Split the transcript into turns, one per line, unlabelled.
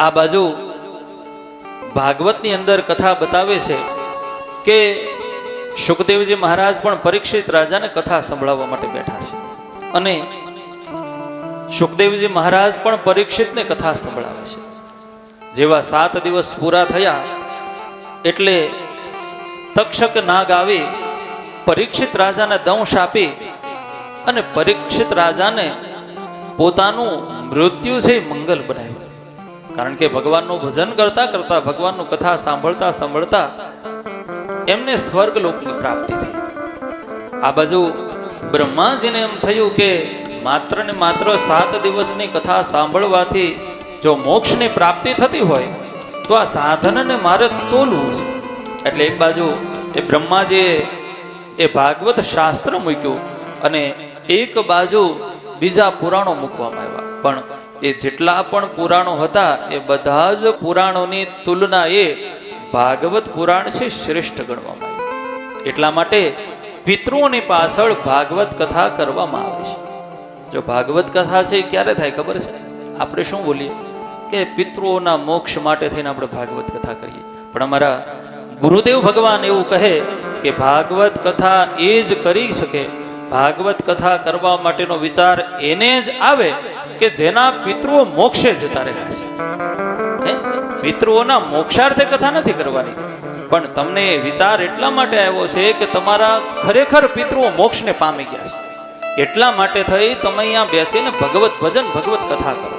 આ બાજુ ભાગવતની અંદર કથા બતાવે છે કે સુખદેવજી મહારાજ પણ પરીક્ષિત રાજાને કથા સંભળાવવા માટે બેઠા છે અને સુખદેવજી મહારાજ પણ પરીક્ષિતને કથા સંભળાવે છે. જેવા 7 દિવસ પૂરા થયા એટલે તક્ષક નાગ આવી પરીક્ષિત રાજાને દંશ આપી અને પરીક્ષિત રાજાને પોતાનું મૃત્યુ છે મંગલ બનાવ્યું. કારણ કે ભગવાનનું ભજન કરતા કરતા ભગવાનનું કથા સાંભળતા સાંભળતા એમને સ્વર્ગ લોકની પ્રાપ્તિ થઈ. આ બાજુ બ્રહ્માજીને એમ થયું કે માત્ર ને માત્ર 7 દિવસની કથા સાંભળવાથી જો મોક્ષની પ્રાપ્તિ થતી હોય તો આ સાધનને મારે તોલવું છે. એટલે એક બાજુ એ બ્રહ્માજીએ એ ભાગવત શાસ્ત્ર મૂક્યું અને એક બાજુ બીજા પુરાણો મૂકવામાં આવ્યા. પણ એ જેટલા પણ પુરાણો હતા એ બધા જ પુરાણોની તુલનાએ ભાગવત પુરાણ છે શ્રેષ્ઠ ગણવામાં આવ્યું. એટલા માટે પિતૃઓની પાછળ ભાગવત કથા કરવામાં આવે છે. જો ભાગવત કથા છે એ ક્યારે થાય ખબર છે? આપણે શું બોલીએ કે પિતૃઓના મોક્ષ માટે થઈને આપણે ભાગવત કથા કરીએ, પણ અમારા ગુરુદેવ ભગવાન એવું કહે કે ભાગવત કથા એ જ કરી શકે, ભાગવત કથા કરવા માટેનો વિચાર એને જ આવે કે જેના પિતૃઓ મોક્ષે જતા રહ્યા છે. પિતૃઓના મોક્ષાર્થે કથા નથી કરવાની, પણ તમને વિચાર એટલા માટે આવ્યો છે કે તમારા ખરેખર પિતૃઓ મોક્ષને પામી ગયા છે, એટલા માટે થઈ તમે અહીંયા બેસીને ભગવત ભજન ભગવત કથા કરો.